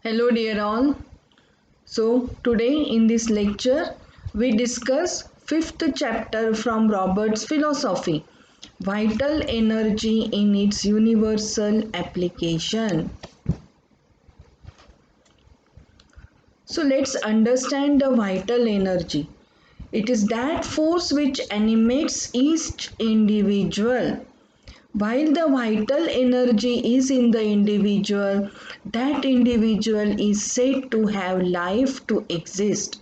Hello dear all. So today in this lecture we discuss fifth chapter from Robert's philosophy, vital energy in its universal application. So let's understand the vital energy. It is that force which animates each individual. While the vital energy is in the individual, that individual is said to have life to exist.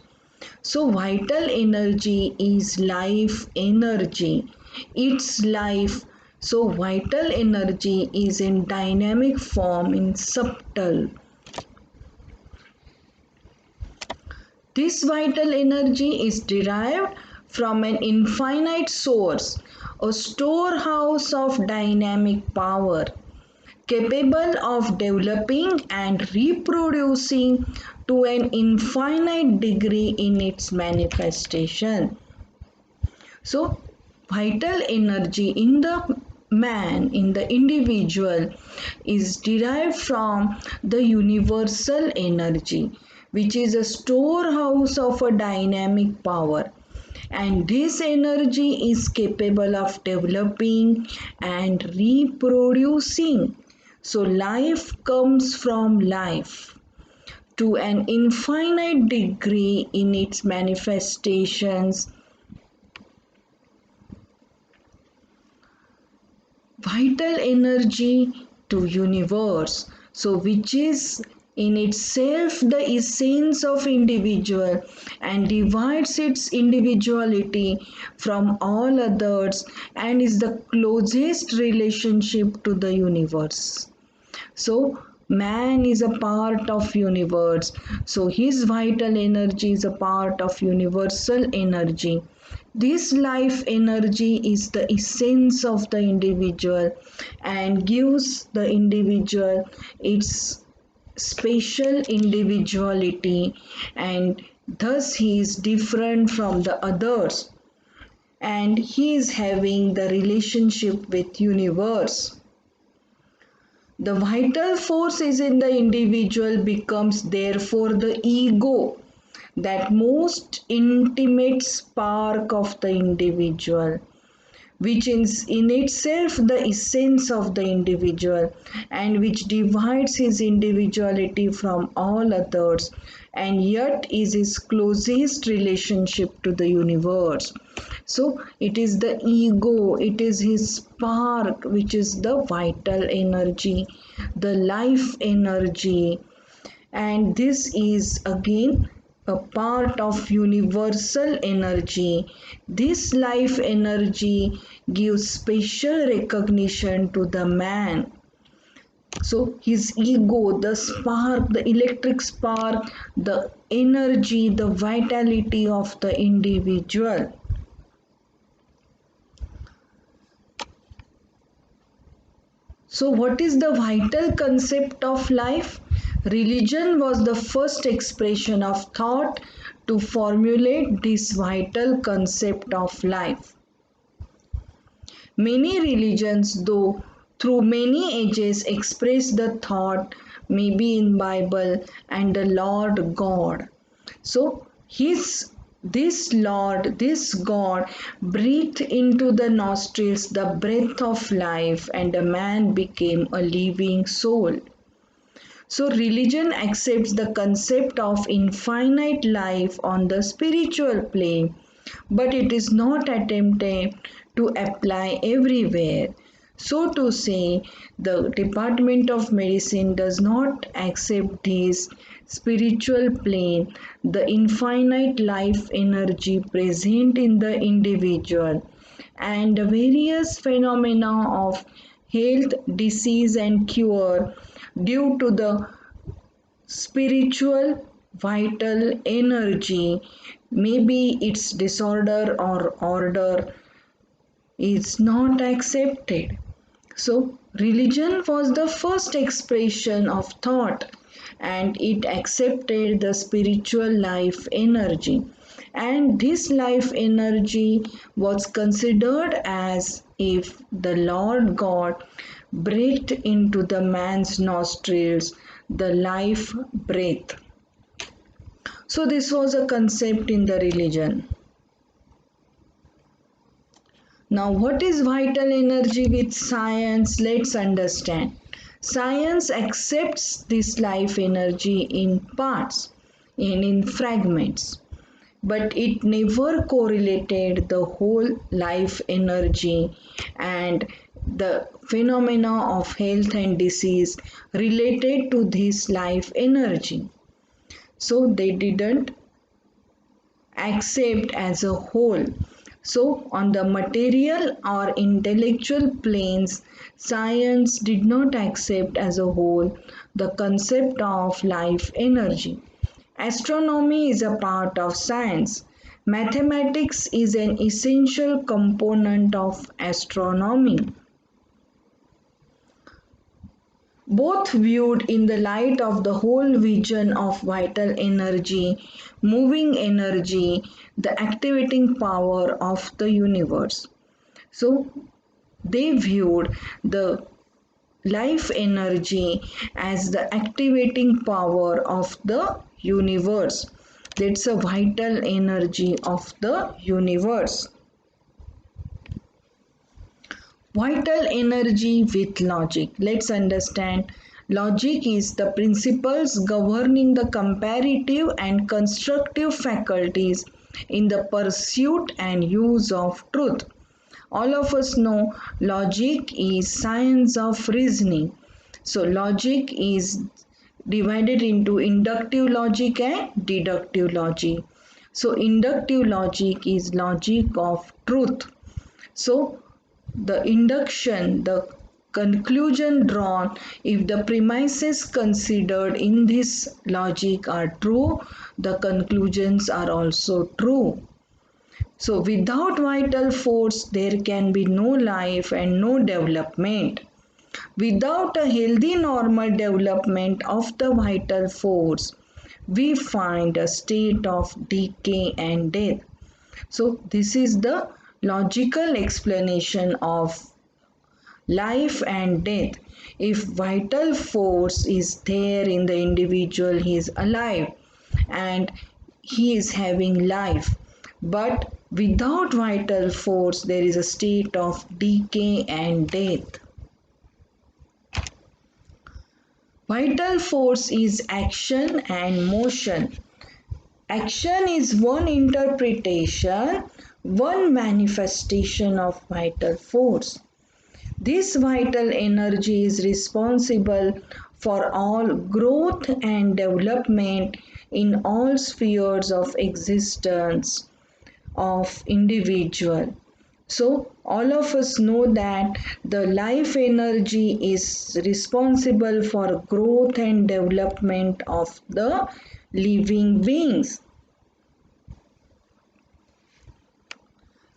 So, vital energy is life energy. It's life. So, vital energy is in dynamic form, in subtle. This vital energy is derived from an infinite source, a storehouse of dynamic power, capable of developing and reproducing to an infinite degree in its manifestation. So, vital energy in the man, in the individual, is derived from the universal energy, which is a storehouse of a dynamic power. And this energy is capable of developing and reproducing. So, life comes from life to an infinite degree in its manifestations. Vital energy to universe, so which is in itself the essence of individual and divides its individuality from all others and is the closest relationship to the universe. So man is a part of universe, so his vital energy is a part of universal energy. This life energy is the essence of the individual and gives the individual its special individuality, and thus he is different from the others and he is having the relationship with universe. The vital force is in the individual becomes therefore the ego, that most intimate spark of the individual, which is in itself the essence of the individual and which divides his individuality from all others and yet is his closest relationship to the universe. So it is the ego, it is his spark which is the vital energy, the life energy, and this is again a part of universal energy. This life energy gives special recognition to the man. So his ego, the spark, the electric spark, the energy, the vitality of the individual. So what is the vital concept of life? Religion was the first expression of thought to formulate this vital concept of life. Many religions, though through many ages, express the thought, maybe in Bible, and the Lord God. So this Lord, this God breathed into the nostrils the breath of life, and a man became a living soul. So religion accepts the concept of infinite life on the spiritual plane, but it is not attempted to apply everywhere. So to say, the Department of Medicine does not accept this spiritual plane, the infinite life energy present in the individual, and the various phenomena of health, disease, and cure due to the spiritual vital energy, maybe its disorder or order, is not accepted. So, religion was the first expression of thought and it accepted the spiritual life energy. And this life energy was considered as if the Lord God breathed into the man's nostrils the life breath. So this was a concept in the religion. Now what is vital energy with science? Let's understand. Science accepts this life energy in parts and in fragments, but it never correlated the whole life energy and the phenomena of health and disease related to this life energy. So they didn't accept as a whole. So on the material or intellectual planes, science did not accept as a whole the concept of life energy. Astronomy is a part of science. Mathematics is an essential component of astronomy. Both viewed in the light of the whole vision of vital energy, moving energy, the activating power of the universe. So they viewed the life energy as the activating power of the universe. That's a vital energy of the universe. Vital energy with logic. Let's understand. Logic is the principles governing the comparative and constructive faculties in the pursuit and use of truth. All of us know logic is science of reasoning. So logic is divided into inductive logic and deductive logic. So inductive logic is logic of truth. So the induction, the conclusion drawn if the premises considered in this logic are true, the conclusions are also true. So without vital force, there can be no life and no development. Without a healthy normal development of the vital force, we find a state of decay and death. So this is the logical explanation of life and death. If vital force is there in the individual, he is alive and he is having life. But without vital force, there is a state of decay and death. Vital force is action and motion. Action is one interpretation, one manifestation of vital force. This vital energy is responsible for all growth and development in all spheres of existence of individual. So all of us know that the life energy is responsible for growth and development of the living beings.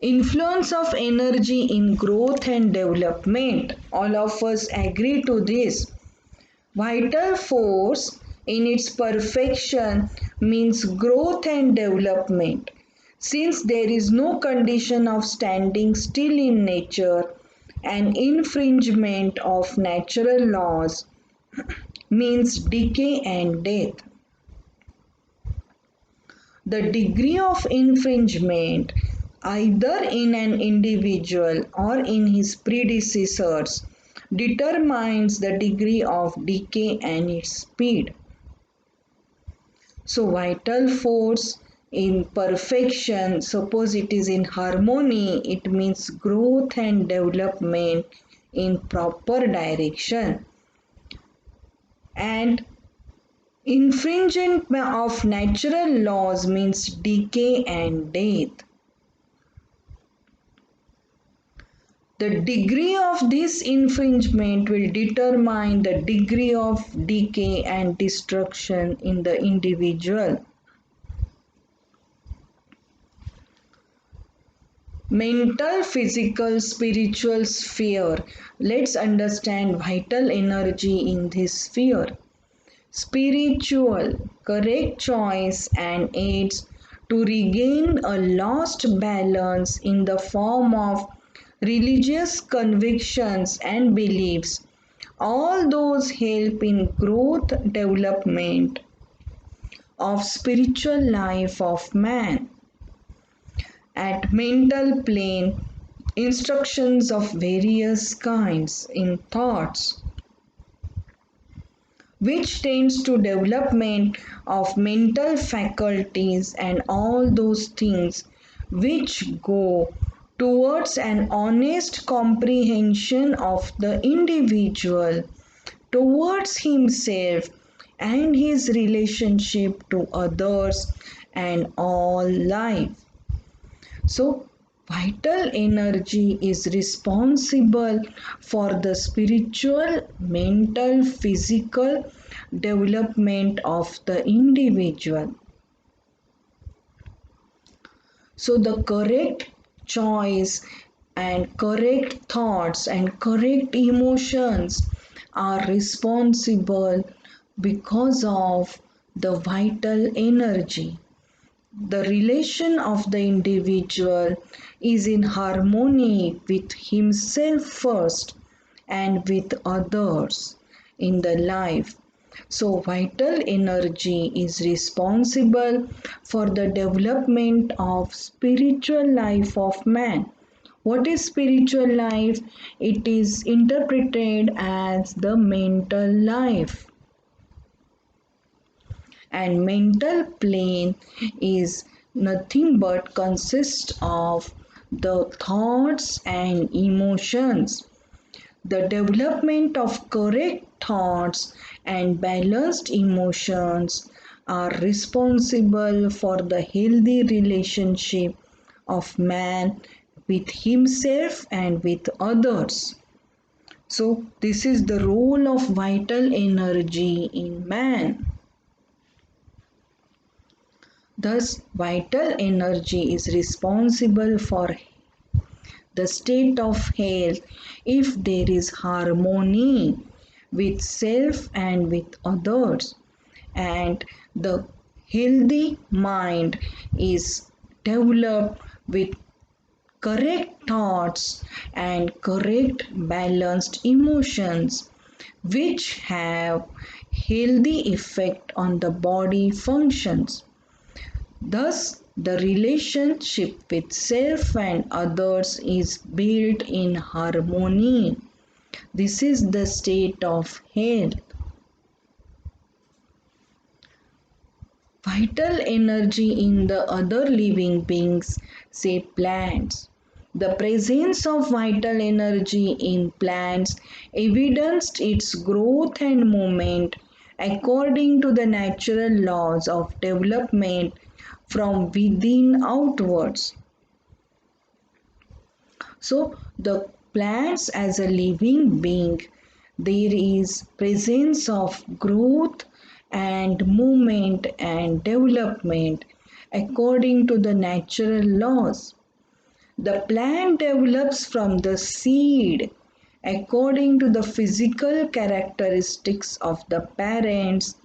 Influence of energy in growth and development. All of us agree to this. Vital force in its perfection means growth and development. Since there is no condition of standing still in nature, an infringement of natural laws means decay and death. The degree of infringement, either in an individual or in his predecessors, determines the degree of decay and its speed. So vital force in perfection, suppose it is in harmony, it means growth and development in proper direction. And infringement of natural laws means decay and death. The degree of this infringement will determine the degree of decay and destruction in the individual. Mental, physical, spiritual sphere. Let's understand vital energy in this sphere. Spiritual, correct choice and aids to regain a lost balance in the form of religious convictions and beliefs All those help in growth development of spiritual life of man. At mental plane, instructions of various kinds in thoughts, which tends to development of mental faculties and all those things which go towards an honest comprehension of the individual towards himself and his relationship to others and all life. So, vital energy is responsible for the spiritual, mental, physical development of the individual. So, the correct choice and correct thoughts and correct emotions are responsible because of the vital energy. The relation of the individual is in harmony with himself first and with others in the life. So, vital energy is responsible for the development of spiritual life of man. What is spiritual life? It is interpreted as the mental life. And mental plane is nothing but consists of the thoughts and emotions. The development of correct thoughts and balanced emotions are responsible for the healthy relationship of man with himself and with others. So, this is the role of vital energy in man. Thus, vital energy is responsible for the state of health if there is harmony with self and with others, and the healthy mind is developed with correct thoughts and correct balanced emotions which have healthy effect on the body functions. Thus, the relationship with self and others is built in harmony. This is the state of health. Vital energy in the other living beings, say plants. The presence of vital energy in plants evidenced its growth and movement according to the natural laws of development from within outwards. So, the plants as a living being, there is presence of growth and movement and development according to the natural laws. The plant develops from the seed according to the physical characteristics of the parents,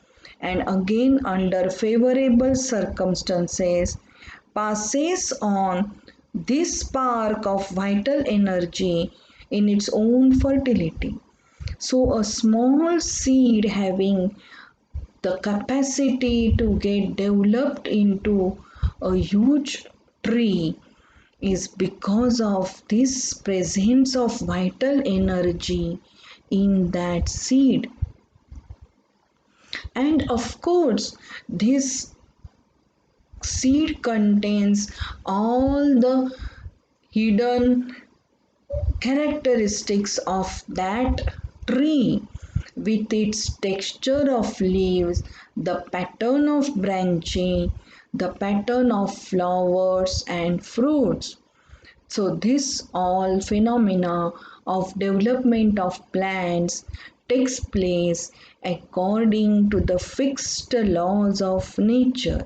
and again under favorable circumstances passes on this spark of vital energy in its own fertility. So, a small seed having the capacity to get developed into a huge tree is because of this presence of vital energy in that seed. And of course, this seed contains all the hidden characteristics of that tree with its texture of leaves, the pattern of branching, the pattern of flowers and fruits. So this all phenomena of development of plants takes place according to the fixed laws of nature,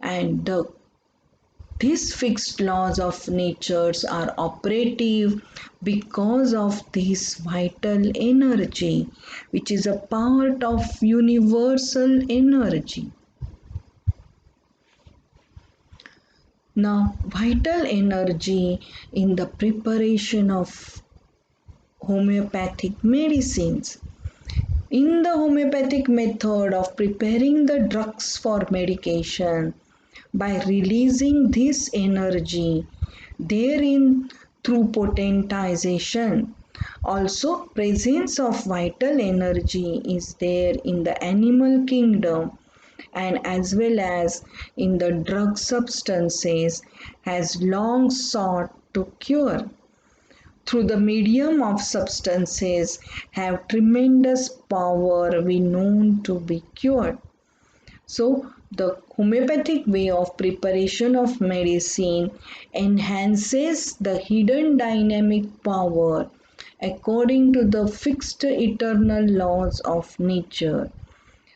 and these fixed laws of nature are operative because of this vital energy, which is a part of universal energy. Now, vital energy in the preparation of homeopathic medicines. In the homeopathic method of preparing the drugs for medication, by releasing this energy therein through potentization. Also, presence of vital energy is there in the animal kingdom and as well as in the drug substances has long sought to cure. Through the medium of substances have tremendous power we known to be cured. So, the homeopathic way of preparation of medicine enhances the hidden dynamic power according to the fixed eternal laws of nature.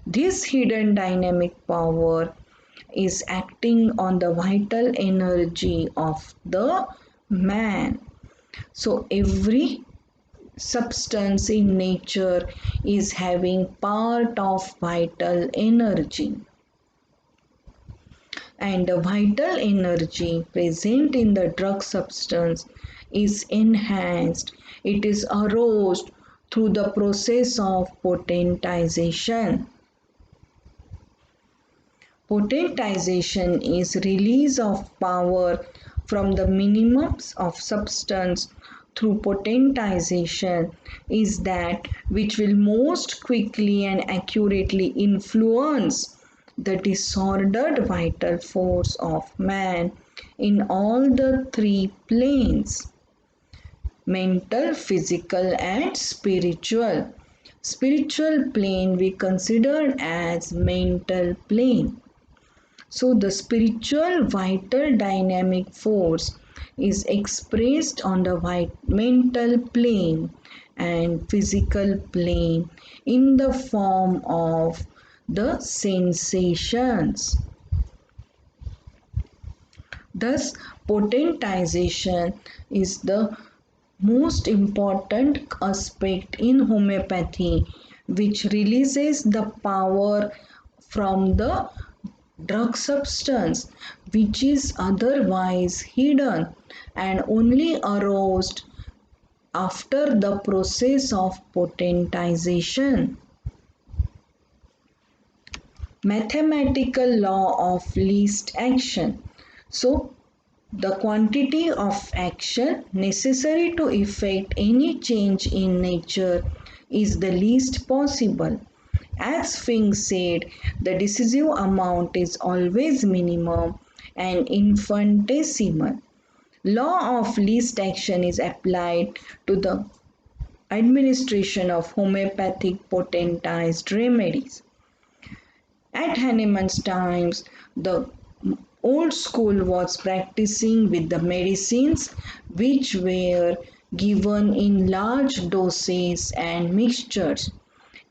This hidden dynamic power is acting on the vital energy of the man. So, every substance in nature is having part of vital energy, and the vital energy present in the drug substance is enhanced, it is aroused through the process of potentization. Potentization is release of power from the minimums of substance through potentization is that which will most quickly and accurately influence the disordered vital force of man in all the three planes: mental, physical and spiritual. Spiritual plane we consider as mental plane. So the spiritual vital dynamic force is expressed on the mental plane and physical plane in the form of the sensations. Thus, potentization is the most important aspect in homeopathy, which releases the power from the drug substance which is otherwise hidden and only aroused after the process of potentization. Mathematical law of least action. So, the quantity of action necessary to effect any change in nature is the least possible. As Fink said, the decisive amount is always minimum and infinitesimal. Law of least action is applied to the administration of homeopathic potentized remedies. At HAHNEMANN's times, the old school was practicing with the medicines which were given in large doses and mixtures.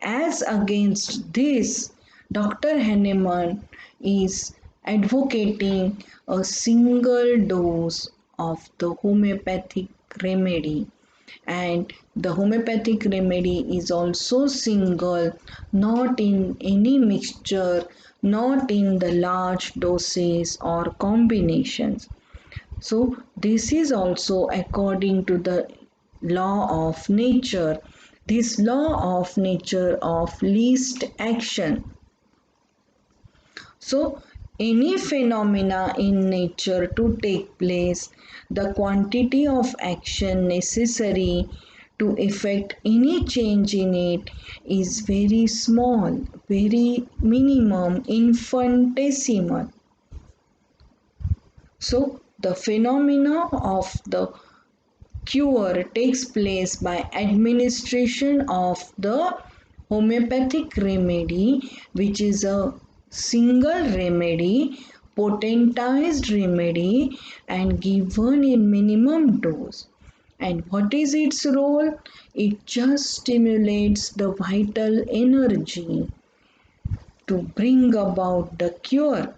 As against this, Dr. HAHNEMANN is advocating a single dose of the homeopathic remedy, and the homeopathic remedy is also single, not in any mixture, not in the large doses or combinations. So this is also according to the law of nature, this law of nature of least action. So any phenomena in nature to take place, the quantity of action necessary to effect any change in it is very small, very minimum, infinitesimal. So the phenomena of the cure takes place by administration of the homeopathic remedy, which is a single remedy, potentized remedy, and given in minimum dose. And what is its role? It just stimulates the vital energy to bring about the cure.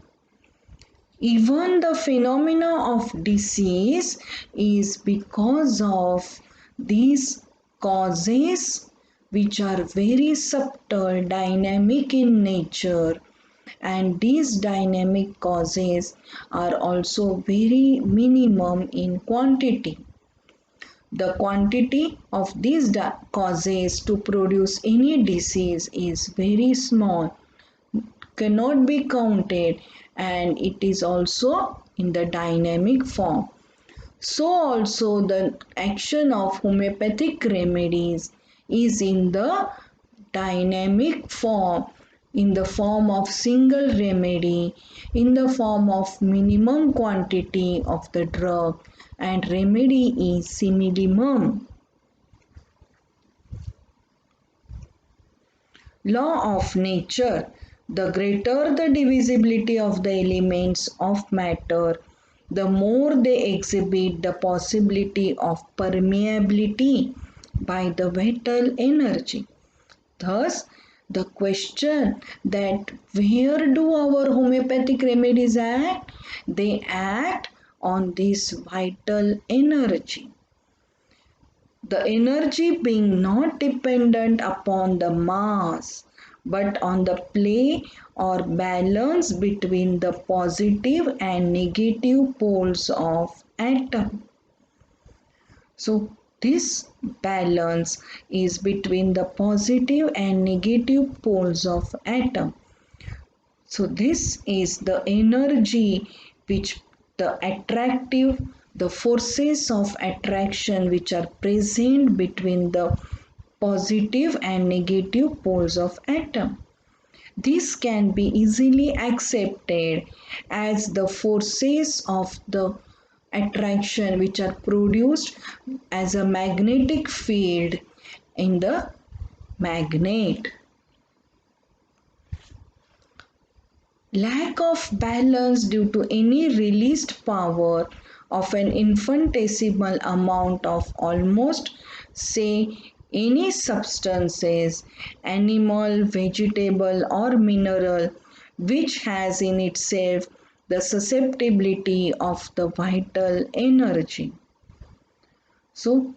Even the phenomena of disease is because of these causes which are very subtle, dynamic in nature, and these dynamic causes are also very minimum in quantity. The quantity of these causes to produce any disease is very small, cannot be counted, and it is also in the dynamic form. So also the action of homeopathic remedies is in the dynamic form, in the form of single remedy, in the form of minimum quantity of the drug, and remedy is simillimum. Law of nature. The greater the divisibility of the elements of matter, the more they exhibit the possibility of permeability by the vital energy. Thus, the question that where do our homeopathic remedies act? They act on this vital energy. The energy being not dependent upon the mass, but on the play or balance between the positive and negative poles of atom. So this balance is between the positive and negative poles of atom. So this is the energy which the forces of attraction which are present between the positive and negative poles of atom. This can be easily accepted as the forces of the attraction which are produced as a magnetic field in the magnet. Lack of balance due to any released power of an infinitesimal amount of almost, say, any substances, animal, vegetable or mineral, which has in itself the susceptibility of the vital energy. So,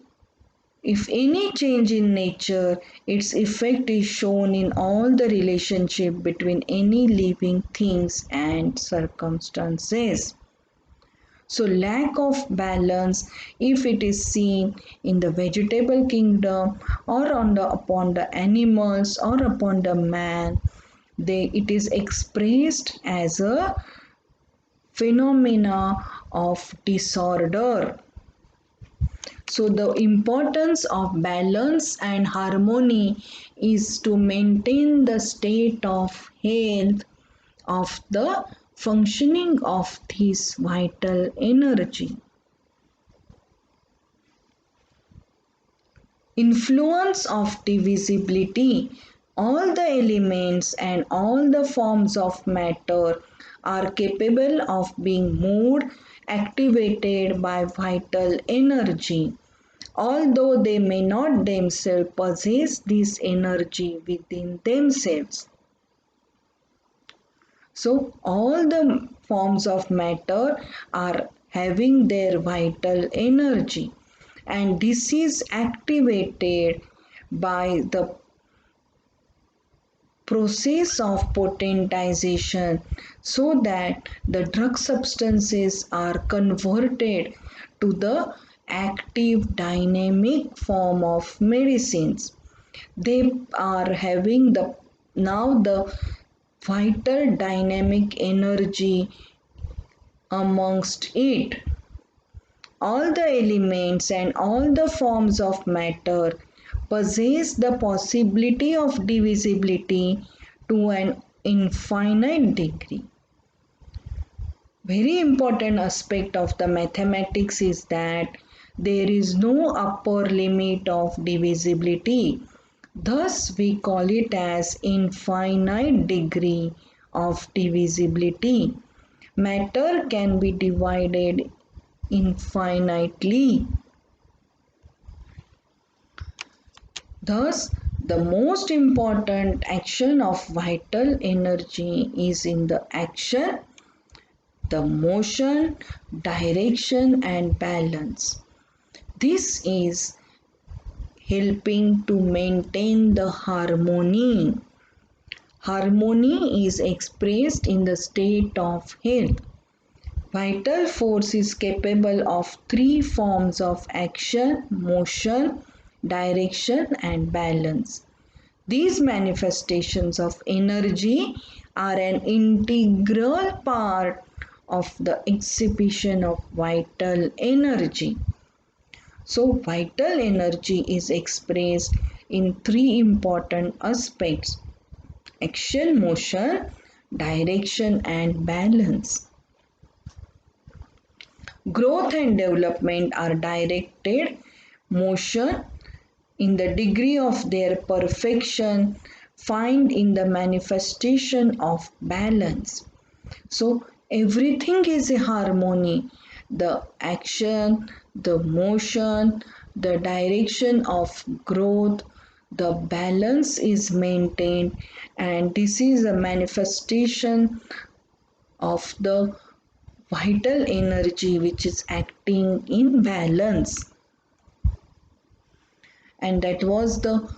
if any change in nature, its effect is shown in all the relationship between any living things and circumstances. So lack of balance, if it is seen in the vegetable kingdom or upon the animals or upon the man, it is expressed as a phenomena of disorder. So the importance of balance and harmony is to maintain the state of health of the functioning of this vital energy. Influence of divisibility. All the elements and all the forms of matter are capable of being moved, activated by vital energy, although they may not themselves possess this energy within themselves. So all the forms of matter are having their vital energy, and this is activated by the process of potentization, so that the drug substances are converted to the active dynamic form of medicines. They are having the vital dynamic energy amongst it. All the elements and all the forms of matter possess the possibility of divisibility to an infinite degree. Very important aspect of the mathematics is that there is no upper limit of divisibility. Thus, we call it as infinite degree of divisibility. Matter can be divided infinitely. Thus, the most important action of vital energy is in the action, the motion, direction and balance. This is helping to maintain the harmony. Harmony is expressed in the state of health. Vital force is capable of three forms of action, motion, direction and balance. These manifestations of energy are an integral part of the exhibition of vital energy. So, vital energy is expressed in three important aspects: action, motion, direction and balance. Growth and development are directed motion in the degree of their perfection find in the manifestation of balance. So everything is a harmony. The action, the motion, the direction of growth, the balance is maintained, and this is a manifestation of the vital energy which is acting in balance. And that was the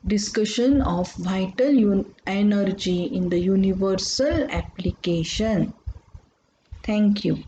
discussion of vital energy in the universal application. Thank you.